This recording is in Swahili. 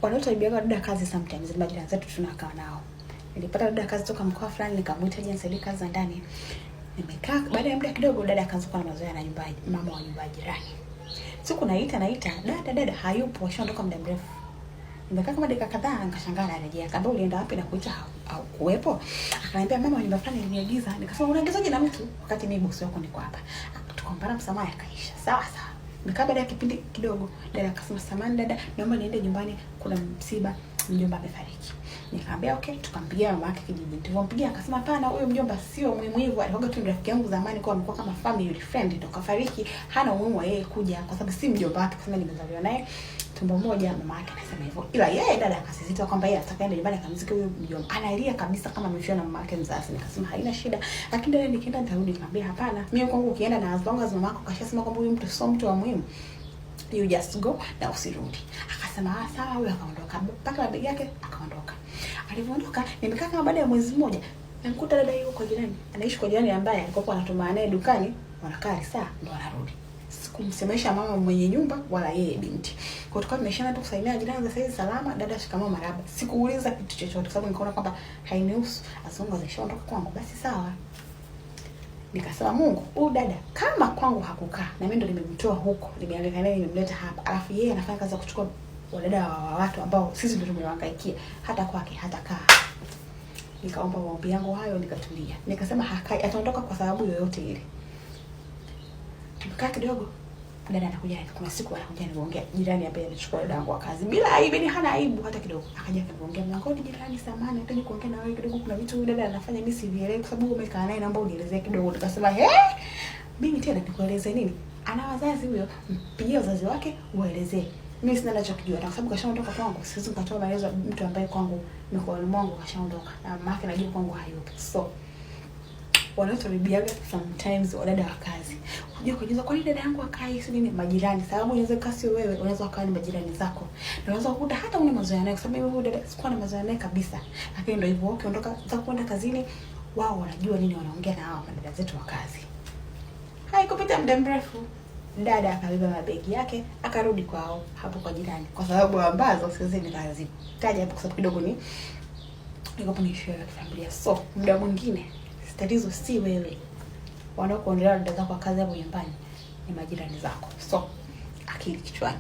wanaotaibiaga dada kazi sometimes majirani zetu tunakaa nao. Nilipata dada kazi toka mkoa fulani, nikamuita je nisaidie kazi za ndani. Nimekaa baada ya muda kidogo dada akaanza kuwa na mazoea na nyumbani, mama wa nyumba jirani. Siku naita dada hayupo, ashaondoka muda mrefu. Nimekaa kama dakika kadhaa nikashangaa anarejea. Akaambia ulienda wapi na kuita au kuwepo? Akaniambia mama wa nyumba fulani aliniagiza. Nikasema unaagizaje na mtu wakati mimi bosi wako niko hapa? Tukampana msamaha akaisha. Sawa. Nikaa baada ya kipindi kidogo dada akasema samahani dada, naomba niende nyumbani kuna msiba, mjomba amefariki. Nikamwambia okay, tukampigia mama yake kijijini. Tulipompigia akasema hapana, huyo mjomba sio muhimu hivyo, alikuwa tu rafiki yangu zamani, kwa amekuwa kama family friend, ndio kafariki, hana umuhimu wa yeye kuja kwa sababu si mjomba wake, kusema nimezaliwa naye tumbo moja. Mama yake anasema hivyo, ila yeye dada akasisitiza kwamba yeye anataka aende nyumbani akamzike huyo mjomba. Analia kabisa kama amefiwa na mama yake mzazi. Nikasema haina shida, lakini dada nikienda nitarudi. Nikamwambia hapana, mimi kwangu ukienda na as long as mama yako kashasema kwamba huyo mtu sio mtu wa muhimu, you just go na usirudi. Akasema sawa, huyo akaondoka. Paka mabegi yake akaondoka. Alipoondoka nimekaa kama baada ya mwezi mmoja namkuta dada yuko kwa jirani. Anaishi kwa jirani ambaye alikuwa anatuma naye dukani, wanakaa saa ndo anarudi. Sikumsemesha mama mwenye nyumba wala yeye binti. Kwa tukao tumeshana tu kusaidia jirani za saizi salama, dada shikamoo marhaba. Sikuuliza kitu chochote kwa sababu nikaona kwamba hainihusu, asonga zishaondoka kwangu basi sawa. Nikasema Mungu, huyu dada kama kwangu hakukaa na mimi ndo nimemtoa huko, nimeangalia naye nimemleta hapa. Alafu yeye anafanya kazi ya kuchukua wadada wa watu ambao sisi ndio tumewahangaikia, hata kwake hatakaa. Nikaomba maombi yangu hayo nikatulia. Nikasema hakai, ataondoka kwa sababu yoyote ile. Tumekaa kidogo, dada anakuja, kuna siku anakuja niongea, jirani hapa anachukua dada wangu wa kazi. Bila aibu, ni hana aibu hata kidogo. Akaja kuniongea, "Mlangoni jirani, samahani, nataka kuongea na wewe kidogo, kuna vitu dada anafanya mimi sivielewi kwa sababu umekaa naye, naomba unielezee kidogo." Nikasema, mimi tena nikueleze nini? Ana wazazi huyo, mpigie wazazi wake uelezee. Mimi sina nachokijua kwa sababu kashaondoka kwangu. Siwezi nikatoa maelezo mtu ambaye kwangu mikononi mwangu kashaondoka. Na mama yake najua kwangu hayupo. So wanaotaribiaga sometimes wadada wa kazi. Unajua kujiuliza kwa nini dada yangu akai si nini majirani? Sababu inaweza kasi wewe, unaweza kukaa ni majirani zako. Na unaweza kukuta hata una mazoea naye kwa sababu huyu dada sikuwa na mazoea naye kabisa. Lakini ndio hivyo ukiondoka za kwenda kazini, wao wanajua nini wanaongea na hao madada zetu wa kazi. Haikupita muda mrefu, dada akabeba mabegi yake akarudi kwao hapo kwa jirani, kwa sababu ambazo siwezi nikazitaja hapo kwa sababu kidogo niko kwenye shule ya familia. So muda mwingine tatizo si wewe, wanaokuongelea dada zako kwa kazi hapo nyumbani ni majirani zako. So akili kichwani.